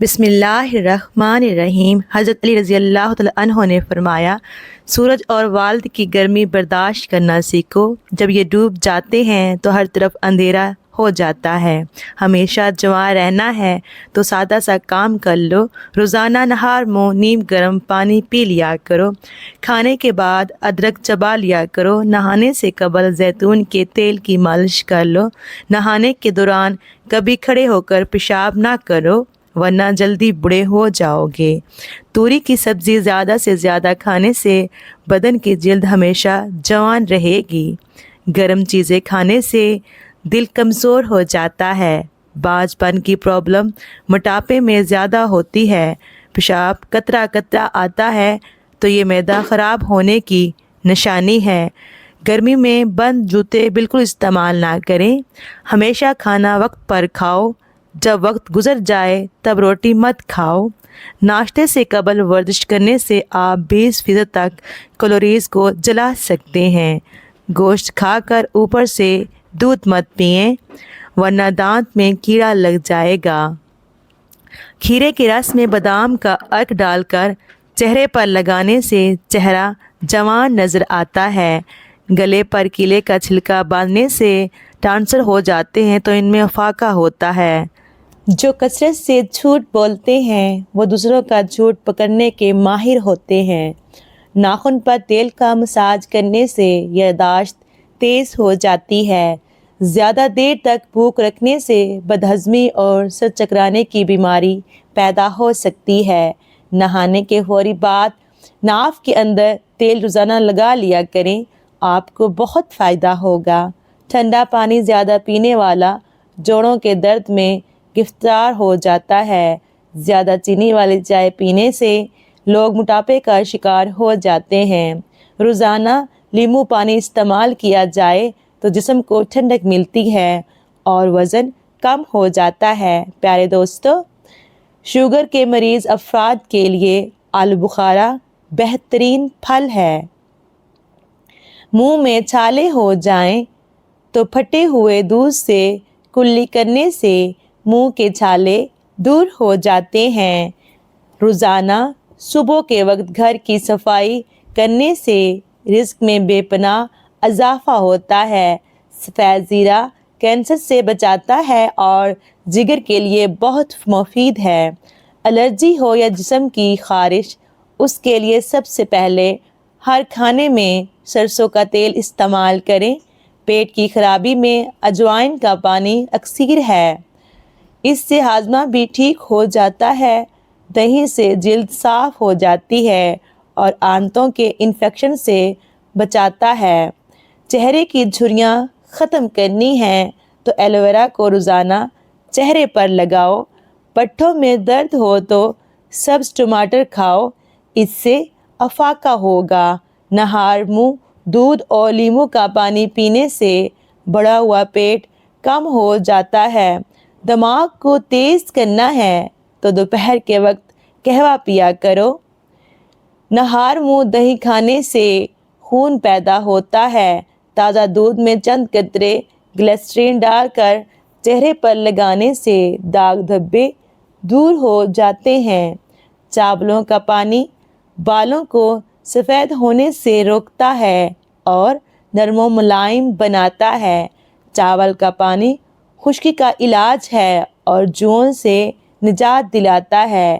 بسم اللہ الرحمن الرحیم۔ حضرت علی رضی اللہ تعالیٰ عنہ نے فرمایا، سورج اور والد کی گرمی برداشت کرنا سیکھو۔ جب یہ ڈوب جاتے ہیں تو ہر طرف اندھیرا ہو جاتا ہے۔ ہمیشہ جوان رہنا ہے تو سادہ سا کام کر لو۔ روزانہ نہار منہ نیم گرم پانی پی لیا کرو۔ کھانے کے بعد ادرک چبا لیا کرو۔ نہانے سے قبل زیتون کے تیل کی مالش کر لو۔ نہانے کے دوران کبھی کھڑے ہو کر پیشاب نہ کرو ورنہ جلدی بوڑھے ہو جاؤ گے۔ توری کی سبزی زیادہ سے زیادہ کھانے سے بدن کی جلد ہمیشہ جوان رہے گی۔ گرم چیزیں کھانے سے دل کمزور ہو جاتا ہے۔ باز پن کی پرابلم موٹاپے میں زیادہ ہوتی ہے۔ پیشاب قطرہ قطرہ آتا ہے تو یہ معدہ خراب ہونے کی نشانی ہے۔ گرمی میں بند جوتے بالکل استعمال نہ کریں۔ ہمیشہ کھانا وقت پر کھاؤ۔ جب وقت گزر جائے تب روٹی مت کھاؤ۔ ناشتے سے قبل ورزش کرنے سے آپ 20% تک کیلوریز کو جلا سکتے ہیں۔ گوشت کھا کر اوپر سے دودھ مت پئیں ورنہ دانت میں کیڑا لگ جائے گا۔ کھیرے کے رس میں بادام کا عرق ڈال کر چہرے پر لگانے سے چہرہ جوان نظر آتا ہے۔ گلے پر کیلے کا چھلکا باندھنے سے ٹانسل ہو جاتے ہیں تو ان میں افاقہ ہوتا ہے۔ جو کثرت سے جھوٹ بولتے ہیں وہ دوسروں کا جھوٹ پکڑنے کے ماہر ہوتے ہیں۔ ناخن پر تیل کا مساج کرنے سے یادداشت تیز ہو جاتی ہے۔ زیادہ دیر تک بھوک رکھنے سے بدہضمی اور سر چکرانے کی بیماری پیدا ہو سکتی ہے۔ نہانے کے فوری بعد ناف کے اندر تیل روزانہ لگا لیا کریں، آپ کو بہت فائدہ ہوگا۔ ٹھنڈا پانی زیادہ پینے والا جوڑوں کے درد میں گرفتار ہو جاتا ہے۔ زیادہ چینی والی چائے پینے سے لوگ موٹاپے کا شکار ہو جاتے ہیں۔ روزانہ لیمو پانی استعمال کیا جائے تو جسم کو ٹھنڈک ملتی ہے اور وزن کم ہو جاتا ہے۔ پیارے دوستو، شوگر کے مریض افراد کے لیے آلو بخارا بہترین پھل ہے۔ منہ میں چھالے ہو جائیں تو پھٹے ہوئے دودھ سے کلی کرنے سے منہ کے چھالے دور ہو جاتے ہیں۔ روزانہ صبح کے وقت گھر کی صفائی کرنے سے رزق میں بے پناہ اضافہ ہوتا ہے۔ سفید زیرہ کینسر سے بچاتا ہے اور جگر کے لیے بہت مفید ہے۔ الرجی ہو یا جسم کی خارش، اس کے لیے سب سے پہلے ہر کھانے میں سرسوں کا تیل استعمال کریں۔ پیٹ کی خرابی میں اجوائن کا پانی اکسیر ہے، اس سے ہاضمہ بھی ٹھیک ہو جاتا ہے۔ دہی سے جلد صاف ہو جاتی ہے اور آنتوں کے انفیکشن سے بچاتا ہے۔ چہرے کی جھریاں ختم کرنی ہیں تو ایلو ویرا کو روزانہ چہرے پر لگاؤ۔ پٹھوں میں درد ہو تو سبز ٹماٹر کھاؤ، اس سے افاقہ ہوگا۔ نہار منہ دودھ اور لیموں کا پانی پینے سے بڑھا ہوا پیٹ کم ہو جاتا ہے۔ دماغ کو تیز کرنا ہے تو دوپہر کے وقت قہوہ پیا کرو۔ نہار منہ دہی کھانے سے خون پیدا ہوتا ہے۔ تازہ دودھ میں چند قطرے گلیسرین ڈال کر چہرے پر لگانے سے داغ دھبے دور ہو جاتے ہیں۔ چاولوں کا پانی بالوں کو سفید ہونے سے روکتا ہے اور نرم و ملائم بناتا ہے۔ چاول کا پانی خشکی کا علاج ہے اور جوؤں سے نجات دلاتا ہے۔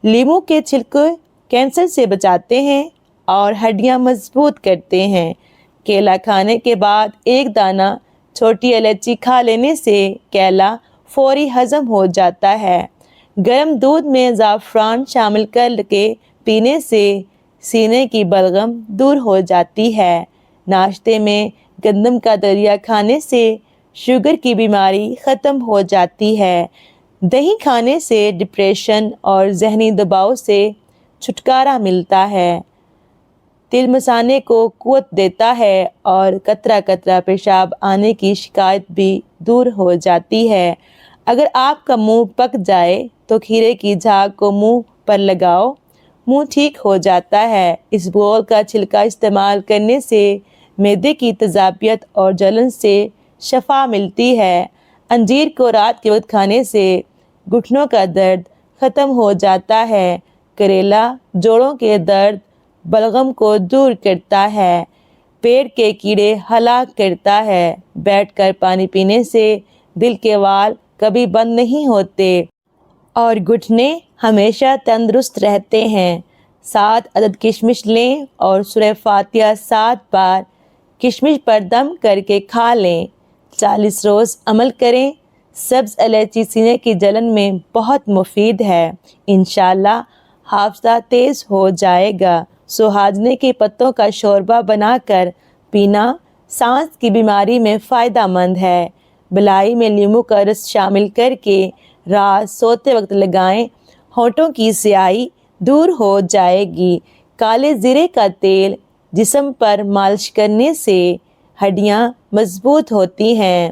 لیموں کے چھلکے کینسر سے بچاتے ہیں اور ہڈیاں مضبوط کرتے ہیں۔ کیلا کھانے کے بعد ایک دانہ چھوٹی الائچی کھا لینے سے کیلا فوری ہضم ہو جاتا ہے۔ گرم دودھ میں زعفران شامل کر کے پینے سے سینے کی بلغم دور ہو جاتی ہے۔ ناشتے میں گندم کا دریا کھانے سے شوگر کی بیماری ختم ہو جاتی ہے۔ دہی کھانے سے ڈپریشن اور ذہنی دباؤ سے چھٹکارا ملتا ہے۔ تل مسانے کو قوت دیتا ہے اور قطرہ قطرہ پیشاب آنے کی شکایت بھی دور ہو جاتی ہے۔ اگر آپ کا منہ پک جائے تو کھیرے کی جھاگ کو منہ پر لگاؤ، منہ ٹھیک ہو جاتا ہے۔ اس بول کا چھلکا استعمال کرنے سے معدے کی تیزابیت اور جلن سے شفا ملتی ہے۔ انجیر کو رات کے وقت کھانے سے گھٹنوں کا درد ختم ہو جاتا ہے۔ کریلا جوڑوں کے درد بلغم کو دور کرتا ہے، پیٹ کے کیڑے ہلاک کرتا ہے۔ بیٹھ کر پانی پینے سے دل کے وال کبھی بند نہیں ہوتے اور گھٹنے ہمیشہ تندرست رہتے ہیں۔ 7 عدد کشمش لیں اور سورہ فاتحہ 7 بار کشمش پر دم کر کے کھا لیں۔ 40 روز عمل کریں۔ سبز الائچی سینے کی جلن میں بہت مفید ہے۔ انشاءاللہ حافظہ تیز ہو جائے گا۔ سوہاجنے کے پتوں کا شوربہ بنا کر پینا سانس کی بیماری میں فائدہ مند ہے۔ بلائی میں لیموں کا رس شامل کر کے رات سوتے وقت لگائیں، ہونٹوں کی سیاہی دور ہو جائے گی۔ کالے زیرے کا تیل جسم پر مالش کرنے سے ہڈیاں مضبوط ہوتی ہیں۔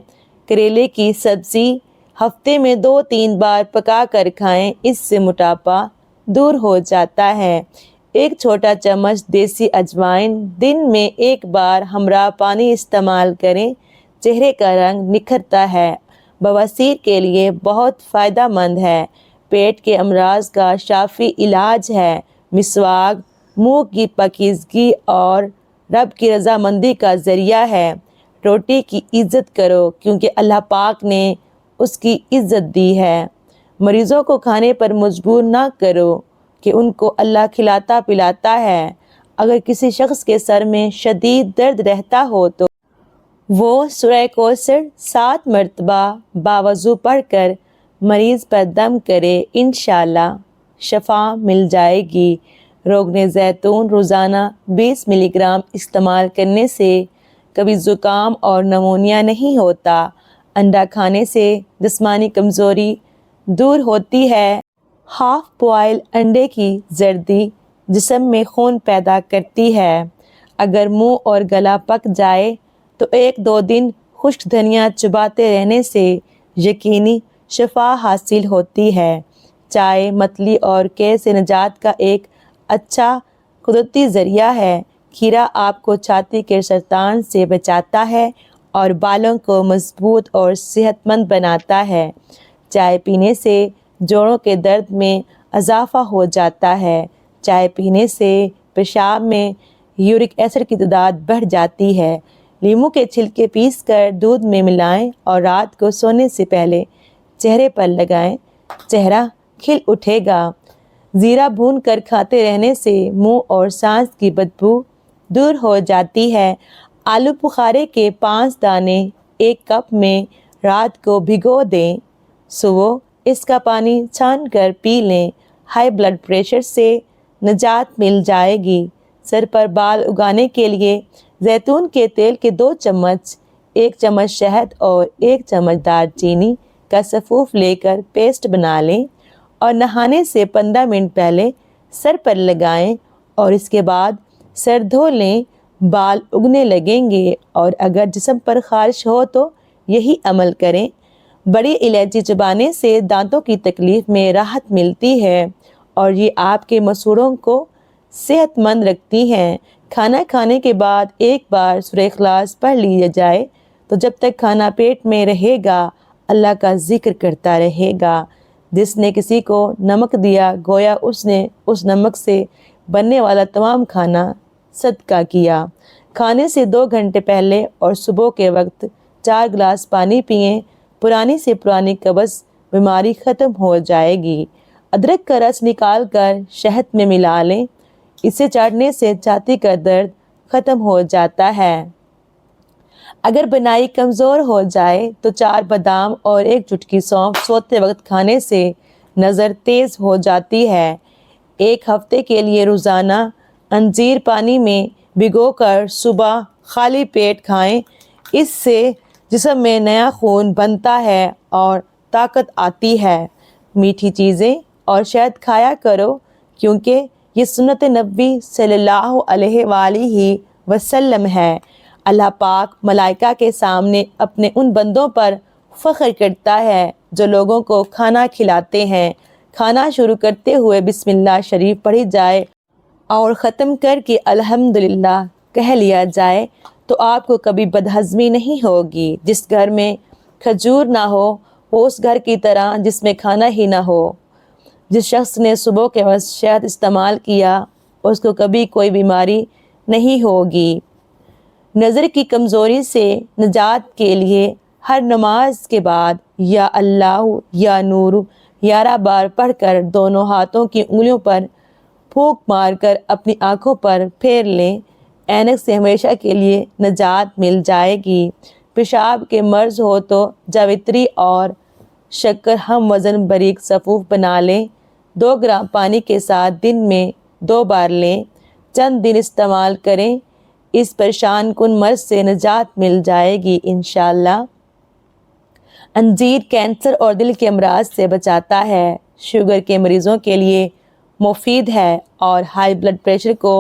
کریلے کی سبزی ہفتے میں 2-3 بار پکا کر کھائیں، اس سے موٹاپا دور ہو جاتا ہے۔ 1 چھوٹا چمچ دیسی اجوائن دن میں 1 بار ہمراہ پانی استعمال کریں، چہرے کا رنگ نکھرتا ہے۔ بواسیر کے لیے بہت فائدہ مند ہے۔ پیٹ کے امراض کا شافی علاج ہے۔ مسواک منہ کی پاکیزگی اور رب کی رضامندی کا ذریعہ ہے۔ روٹی کی عزت کرو کیونکہ اللہ پاک نے اس کی عزت دی ہے۔ مریضوں کو کھانے پر مجبور نہ کرو کہ ان کو اللہ کھلاتا پلاتا ہے۔ اگر کسی شخص کے سر میں شدید درد رہتا ہو تو وہ سورہ کوثر 7 مرتبہ باوضو پڑھ کر مریض پر دم کرے، انشاءاللہ شفا مل جائے گی۔ روغن زیتون روزانہ 20 ملی گرام استعمال کرنے سے کبھی زکام اور نمونیا نہیں ہوتا۔ انڈا کھانے سے جسمانی کمزوری دور ہوتی ہے۔ ہاف بوائل انڈے کی زردی جسم میں خون پیدا کرتی ہے۔ اگر منہ اور گلا پک جائے تو 1-2 دن خشک دھنیا چباتے رہنے سے یقینی شفا حاصل ہوتی ہے۔ چائے متلی اور قے سے نجات کا ایک اچھا قدرتی ذریعہ ہے۔ کھیرا آپ کو چھاتی کے سرطان سے بچاتا ہے اور بالوں کو مضبوط اور صحت مند بناتا ہے۔ چائے پینے سے جوڑوں کے درد میں اضافہ ہو جاتا ہے۔ چائے پینے سے پیشاب میں یورک ایسڈ کی تعداد بڑھ جاتی ہے۔ لیموں کے چھلکے پیس کر دودھ میں ملائیں اور رات کو سونے سے پہلے چہرے پر لگائیں، چہرہ کھل اٹھے گا۔ زیرہ بھون کر کھاتے رہنے سے منہ اور سانس کی بدبو دور ہو جاتی ہے۔ آلو بخارے کے 5 دانے 1 کپ میں رات کو بھگو دیں، صبح اس کا پانی چھان کر پی لیں۔ ہائی بلڈ پریشر سے نجات مل جائے گی۔ سر پر بال اگانے کے لیے زیتون کے تیل کے 2 چمچ، 1 چمچ شہد اور 1 چمچ دار چینی کا سفوف لے کر پیسٹ بنا لیں اور نہانے سے 15 منٹ پہلے سر پر لگائیں اور اس کے بعد سر دھو لیں۔ بال اگنے لگیں گے اور اگر جسم پر خارش ہو تو یہی عمل کریں۔ بڑی الائچی چبانے سے دانتوں کی تکلیف میں راحت ملتی ہے اور یہ آپ کے مسوڑوں کو صحت مند رکھتی ہیں۔ کھانا کھانے کے بعد 1 بار سورہ اخلاص پڑھ لیا جائے تو جب تک کھانا پیٹ میں رہے گا اللہ کا ذکر کرتا رہے گا۔ جس نے کسی کو نمک دیا گویا اس نے اس نمک سے بننے والا تمام کھانا صدقہ کیا۔ کھانے سے 2 گھنٹے پہلے اور صبح کے وقت 4 گلاس پانی پئیں، پرانی سے پرانی قبض بیماری ختم ہو جائے گی۔ ادرک کا رس نکال کر شہد میں ملا لیں، اسے چاٹنے سے چھاتی کا درد ختم ہو جاتا ہے۔ اگر بنائی کمزور ہو جائے تو 4 بادام اور 1 چٹکی سونف سوتے وقت کھانے سے نظر تیز ہو جاتی ہے۔ 1 ہفتے کے لیے روزانہ انجیر پانی میں بھگو کر صبح خالی پیٹ کھائیں، اس سے جسم میں نیا خون بنتا ہے اور طاقت آتی ہے۔ میٹھی چیزیں اور شہد کھایا کرو کیونکہ یہ سنت نبی صلی اللہ علیہ وآلہ وسلم ہے۔ اللہ پاک ملائکہ کے سامنے اپنے ان بندوں پر فخر کرتا ہے جو لوگوں کو کھانا کھلاتے ہیں۔ کھانا شروع کرتے ہوئے بسم اللہ شریف پڑھی جائے اور ختم کر کے الحمدللہ کہہ لیا جائے تو آپ کو کبھی بدہضمی نہیں ہوگی۔ جس گھر میں کھجور نہ ہو وہ اس گھر کی طرح جس میں کھانا ہی نہ ہو۔ جس شخص نے صبح کے وقت شہد استعمال کیا اس کو کبھی کوئی بیماری نہیں ہوگی۔ نظر کی کمزوری سے نجات کے لیے ہر نماز کے بعد یا اللہ یا نور 11 بار پڑھ کر دونوں ہاتھوں کی انگلیوں پر پھونک مار کر اپنی آنکھوں پر پھیر لیں، اینک سے ہمیشہ کے لیے نجات مل جائے گی۔ پیشاب کے مرض ہو تو جاوتری اور شکر ہم وزن باریک صفوف بنا لیں، 2 گرام پانی کے ساتھ دن میں 2 بار لیں، چند دن استعمال کریں، اس پریشان کن مرض سے نجات مل جائے گی انشاءاللہ۔ انجیر کینسر اور دل کے امراض سے بچاتا ہے، شوگر کے مریضوں کے لیے مفید ہے اور ہائی بلڈ پریشر کو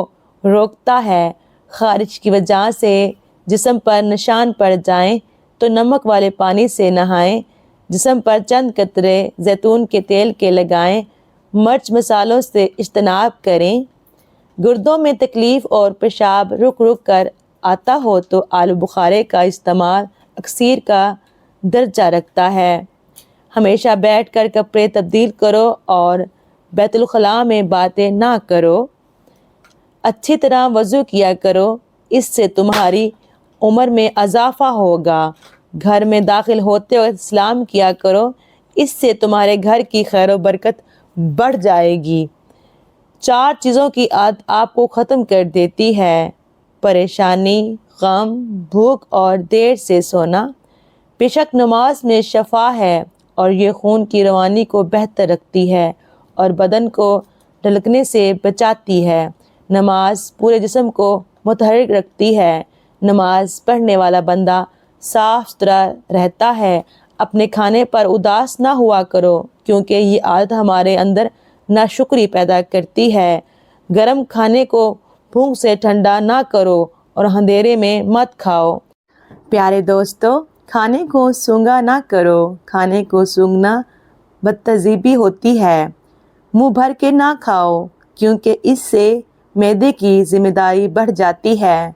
روکتا ہے۔ خارش کی وجہ سے جسم پر نشان پڑ جائیں تو نمک والے پانی سے نہائیں، جسم پر چند قطرے زیتون کے تیل کے لگائیں، مرچ مسالوں سے اجتناب کریں۔ گردوں میں تکلیف اور پیشاب رک رک کر آتا ہو تو آلو بخارے کا استعمال اکسیر کا درجہ رکھتا ہے۔ ہمیشہ بیٹھ کر کپڑے تبدیل کرو اور بیت الخلاء میں باتیں نہ کرو۔ اچھی طرح وضو کیا کرو، اس سے تمہاری عمر میں اضافہ ہوگا۔ گھر میں داخل ہوتے وقت سلام کیا کرو، اس سے تمہارے گھر کی خیر و برکت بڑھ جائے گی۔ 4 چیزوں کی عادت آپ کو ختم کر دیتی ہے: پریشانی، غم، بھوک اور دیر سے سونا۔ بے شک نماز میں شفا ہے اور یہ خون کی روانی کو بہتر رکھتی ہے اور بدن کو ڈھلکنے سے بچاتی ہے۔ نماز پورے جسم کو متحرک رکھتی ہے۔ نماز پڑھنے والا بندہ صاف ستھرا رہتا ہے۔ اپنے کھانے پر اداس نہ ہوا کرو کیونکہ یہ عادت ہمارے اندر ناشکری پیدا کرتی ہے۔ گرم کھانے کو بھوک سے ٹھنڈا نہ کرو اور اندھیرے میں مت کھاؤ۔ پیارے دوستو، کھانے کو سونگھا نہ کرو، کھانے کو سونگھنا بدتہذیبی ہوتی ہے۔ منہ بھر کے نہ کھاؤ کیونکہ اس سے معدے کی ذمہ داری بڑھ جاتی ہے۔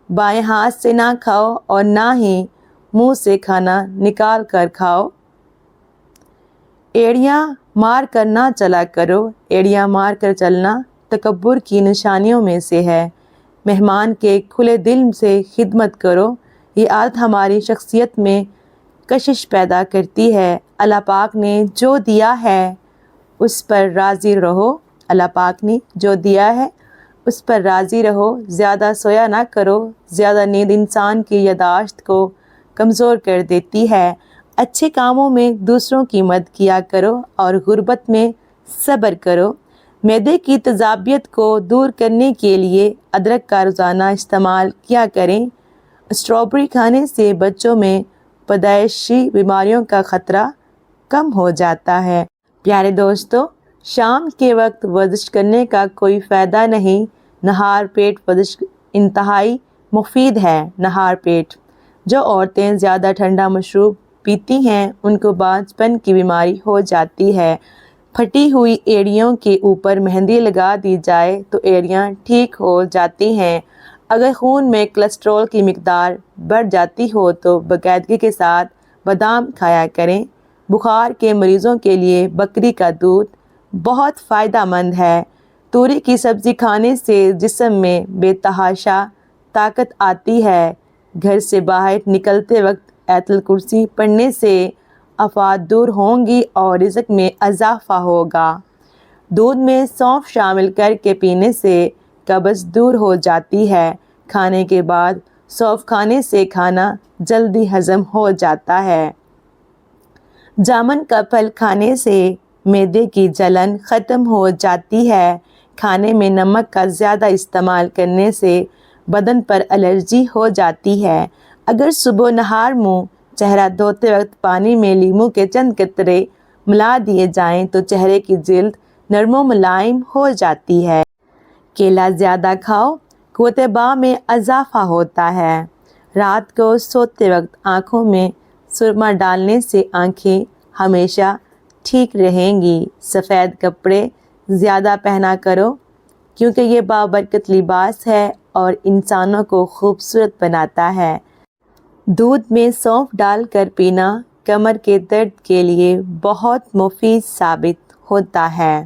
بائیں ہاتھ سے نہ کھاؤ اور نہ ہی منہ سے کھانا نکال کر کھاؤ۔ ایڑیاں مار کر نہ چلا کرو، ایڑیاں مار کر چلنا تکبر کی نشانیوں میں سے ہے۔ مہمان کے کھلے دل سے خدمت کرو، یہ عادت ہماری شخصیت میں کشش پیدا کرتی ہے۔ اللہ پاک نے جو دیا ہے اس پر راضی رہو، اللہ پاک نے جو دیا ہے اس پر راضی رہو۔ زیادہ سویا نہ کرو، زیادہ نیند انسان کی یادداشت کو کمزور کر دیتی ہے۔ اچھے کاموں میں دوسروں کی مدد کیا کرو اور غربت میں صبر کرو۔ معدے کی تیزابیت کو دور کرنے کے لیے ادرک کا روزانہ استعمال کیا کریں۔ اسٹرابیری کھانے سے بچوں میں پیدائشی بیماریوں کا خطرہ کم ہو جاتا ہے۔ پیارے دوستو، شام کے وقت ورزش کرنے کا کوئی فائدہ نہیں۔ نہار پیٹ ورزش انتہائی مفید ہے۔ نہار پیٹ جو عورتیں زیادہ ٹھنڈا مشروب پیتی ہیں ان کو باجپن کی بیماری ہو جاتی ہے۔ پھٹی ہوئی ایڑیوں کے اوپر مہندی لگا دی جائے تو ایڑیاں ٹھیک ہو جاتی ہیں۔ اگر خون میں کولیسٹرول کی مقدار بڑھ جاتی ہو تو باقاعدگی کے ساتھ بادام کھایا کریں۔ بخار کے مریضوں کے لیے بکری کا دودھ بہت فائدہ مند ہے۔ توری کی سبزی کھانے سے جسم میں بے تحاشا طاقت آتی ہے۔ گھر سے باہر نکلتے وقت آیت الکرسی پڑھنے سے آفات دور ہوں گی اور رزق میں اضافہ ہوگا۔ دودھ میں سونف شامل کر کے پینے سے قبض دور ہو جاتی ہے۔ کھانے کے بعد سونف کھانے سے کھانا جلدی ہضم ہو جاتا ہے۔ جامن کا پھل کھانے سے معدے کی جلن ختم ہو جاتی ہے۔ کھانے میں نمک کا زیادہ استعمال کرنے سے بدن پر الرجی ہو جاتی ہے۔ اگر صبح نہار منہ چہرہ دھوتے وقت پانی میں لیموں کے چند قطرے ملا دیے جائیں تو چہرے کی جلد نرم و ملائم ہو جاتی ہے۔ کیلا زیادہ کھاؤ، قوت باہ میں اضافہ ہوتا ہے۔ رات کو سوتے وقت آنکھوں میں سرما ڈالنے سے آنکھیں ہمیشہ ٹھیک رہیں گی۔ سفید کپڑے زیادہ پہنا کرو کیونکہ یہ بابرکت لباس ہے اور انسانوں کو خوبصورت بناتا ہے۔ دودھ میں سونف ڈال کر پینا کمر کے درد کے لیے بہت مفید ثابت ہوتا ہے۔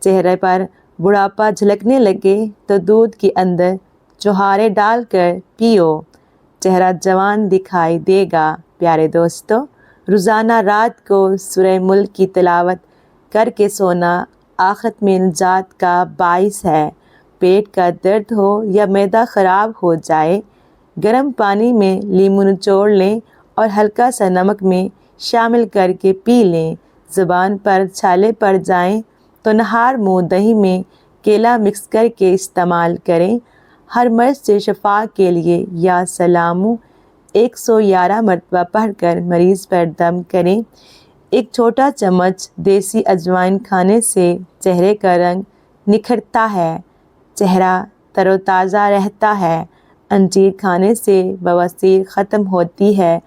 چہرے پر بڑھاپا جھلکنے لگے تو دودھ کے اندر چھوہارے ڈال کر پیو، چہرہ جوان دکھائی دے گا۔ پیارے دوستو، روزانہ رات کو سورہ ملک کی تلاوت کر کے سونا آخرت میں نجات کا باعث ہے۔ پیٹ کا درد ہو یا معدہ خراب ہو جائے، گرم پانی میں لیموں نچوڑ لیں اور ہلکا سا نمک میں شامل کر کے پی لیں۔ زبان پر چھالے پڑ جائیں تو نہار منہ دہی میں کیلا مکس کر کے استعمال کریں۔ ہر مرض سے شفا کے لیے یا سلامو 111 مرتبہ پڑھ کر مریض پر دم کریں۔ ایک چھوٹا چمچ دیسی اجوائن کھانے سے چہرے کا رنگ نکھرتا ہے، چہرہ تر و تازہ رہتا ہے۔ انجیر کھانے سے بواسیر ختم ہوتی ہے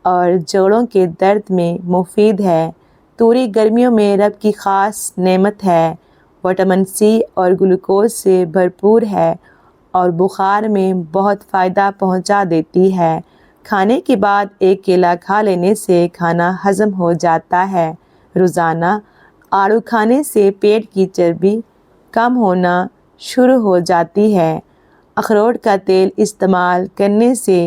اور جوڑوں کے درد میں مفید ہے۔ توری گرمیوں میں رب کی خاص نعمت ہے، وٹامن سی اور گلوکوز سے بھرپور ہے اور بخار میں بہت فائدہ پہنچا دیتی ہے۔ کھانے کے بعد ایک کیلا کھا لینے سے کھانا ہضم ہو جاتا ہے۔ روزانہ آڑو کھانے سے پیٹ کی چربی کم ہونا شروع ہو جاتی ہے۔ اخروٹ کا تیل استعمال کرنے سے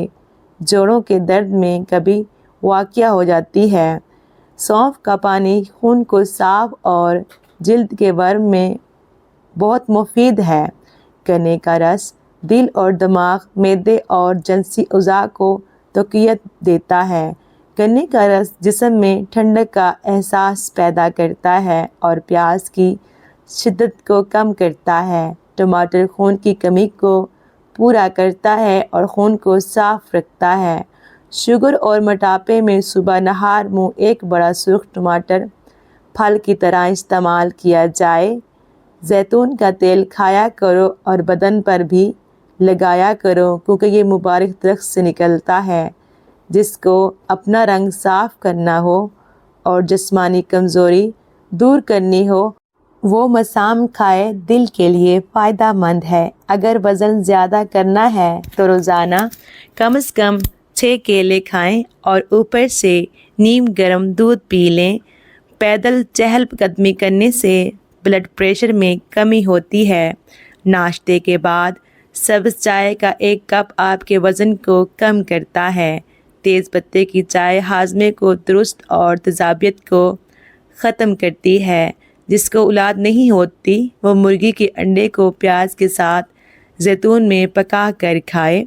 جوڑوں کے درد میں کمی واقع ہو جاتی ہے۔ سونف کا پانی خون کو صاف اور جلد کے ورم میں بہت مفید ہے۔ گنے کا رس دل اور دماغ، معدے اور جنسی اعضاء کو تقویت دیتا ہے۔ گنے کا رس جسم میں ٹھنڈک کا احساس پیدا کرتا ہے اور پیاس کی شدت کو کم کرتا ہے۔ ٹماٹر خون کی کمی کو پورا کرتا ہے اور خون کو صاف رکھتا ہے۔ شوگر اور موٹاپے میں صبح نہار منہ ایک بڑا سرخ ٹماٹر پھل کی طرح استعمال کیا جائے۔ زیتون کا تیل کھایا کرو اور بدن پر بھی لگایا کرو، کیونکہ یہ مبارک درخت سے نکلتا ہے۔ جس کو اپنا رنگ صاف کرنا ہو اور جسمانی کمزوری دور کرنی ہو وہ مسام کھائے، دل کے لیے فائدہ مند ہے۔ اگر وزن زیادہ کرنا ہے تو روزانہ کم از کم 6 کیلے کھائیں اور اوپر سے نیم گرم دودھ پی لیں۔ پیدل چہل قدمی کرنے سے بلڈ پریشر میں کمی ہوتی ہے۔ ناشتے کے بعد سبز چائے کا 1 کپ آپ کے وزن کو کم کرتا ہے۔ تیز پتے کی چائے ہاضمے کو درست اور تیزابیت کو ختم کرتی ہے۔ جس کو اولاد نہیں ہوتی وہ مرغی کے انڈے کو پیاز کے ساتھ زیتون میں پکا کر کھائے۔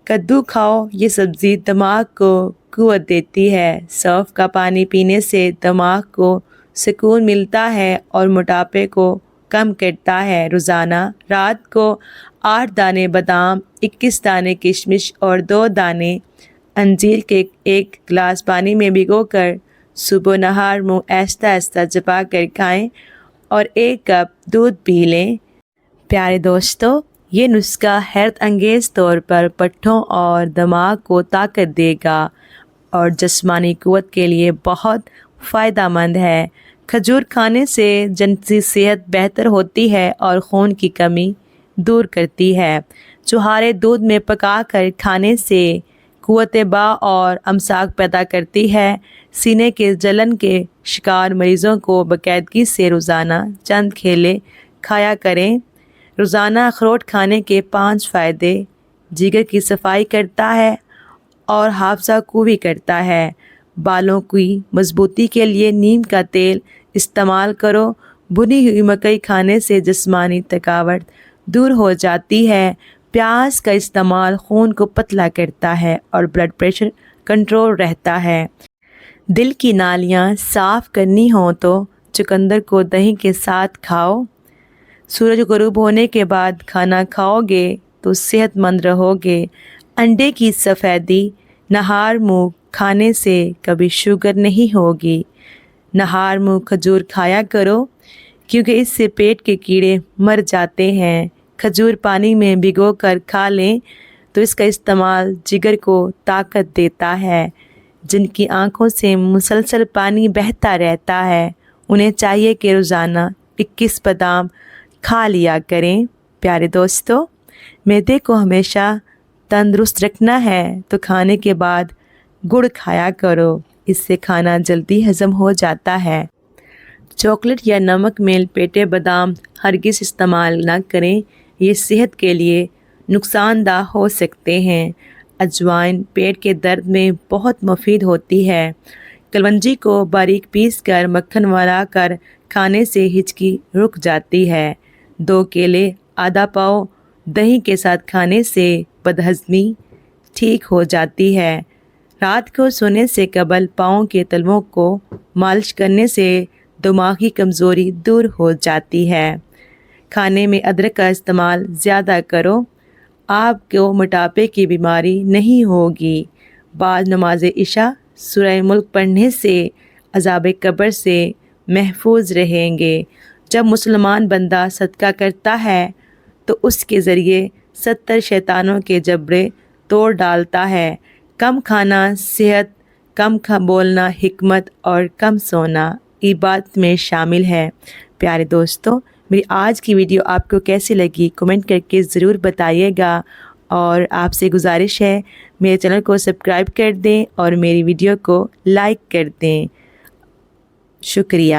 کدو کھاؤ، یہ سبزی دماغ کو قوت دیتی ہے۔ سونف کا پانی پینے سے دماغ کو سکون ملتا ہے اور موٹاپے کو کم کرتا ہے۔ روزانہ رات کو 8 دانے بادام، 21 دانے کشمش اور 2 دانے انجیر کے 1 گلاس پانی میں بھگو کر صبح نہار منہ آہستہ آہستہ چبا کر کھائیں اور 1 کپ دودھ پی لیں۔ پیارے دوستو، یہ نسخہ حیرت انگیز طور پر پٹھوں اور دماغ کو طاقت دے گا اور جسمانی قوت کے لیے بہت فائدہ مند ہے۔ کھجور کھانے سے جنسی صحت بہتر ہوتی ہے اور خون کی کمی دور کرتی ہے۔ چھوہارے دودھ میں پکا کر کھانے سے قوت با اور امساک پیدا کرتی ہے۔ سینے کے جلن کے شکار مریضوں کو باقاعدگی سے روزانہ چند کیلے کھایا کریں۔ روزانہ اخروٹ کھانے کے 5 فائدے: جگر کی صفائی کرتا ہے اور حافظہ قوی کرتا ہے۔ بالوں کی مضبوطی کے لیے نیم کا تیل استعمال کرو۔ بھنی ہوئی مکئی کھانے سے جسمانی تھکاوٹ دور ہو جاتی ہے۔ پیاز کا استعمال خون کو پتلا کرتا ہے اور بلڈ پریشر کنٹرول رہتا ہے۔ دل کی نالیاں صاف کرنی ہوں تو چقندر کو دہی کے ساتھ کھاؤ۔ سورج غروب ہونے کے بعد کھانا کھاؤ گے تو صحت مند رہو گے۔ انڈے کی سفیدی نہار منہ کھانے سے کبھی شوگر نہیں ہوگی۔ نہار منہ کھجور کھایا کرو کیونکہ اس سے پیٹ کے کیڑے مر جاتے ہیں۔ کھجور پانی میں بھگو کر کھا لیں تو اس کا استعمال جگر کو طاقت دیتا ہے۔ جن کی آنکھوں سے مسلسل پانی بہتا رہتا ہے انہیں چاہیے کہ روزانہ 21 بادام کھا لیا کریں۔ پیارے دوستو، معدے کو ہمیشہ تندرست رکھنا ہے تو کھانے کے بعد گڑ کھایا کرو، اس سے کھانا جلدی ہضم ہو جاتا ہے۔ چاکلیٹ یا نمک میں لپیٹے بادام ہرگز استعمال نہ کریں، یہ صحت کے لیے نقصان دہ ہو سکتے ہیں۔ اجوائن پیٹ کے درد میں بہت مفید ہوتی ہے۔ کلونجی کو باریک پیس کر مکھن ملا کر کھانے سے ہچکی رک جاتی ہے۔ 2 کیلے آدھا پاؤ دہی کے ساتھ کھانے سے بدہضمی ٹھیک ہو جاتی ہے۔ رات کو سونے سے قبل پاؤں کے تلووں کو مالش کرنے سے دماغی کمزوری دور ہو جاتی ہے۔ کھانے میں ادرک کا استعمال زیادہ کرو، آپ کو موٹاپے کی بیماری نہیں ہوگی۔ بعد نماز عشاء سورہ ملک پڑھنے سے عذاب قبر سے محفوظ رہیں گے۔ جب مسلمان بندہ صدقہ کرتا ہے تو اس کے ذریعے 70 شیطانوں کے جبڑے توڑ ڈالتا ہے۔ کم کھانا صحت، کم بولنا حکمت اور کم سونا عبادت میں شامل ہے۔ پیارے دوستو، میری آج کی ویڈیو آپ کو کیسی لگی کمنٹ کر کے ضرور بتائیے گا، اور آپ سے گزارش ہے میرے چینل کو سبسکرائب کر دیں اور میری ویڈیو کو لائک کر دیں۔ شکریہ۔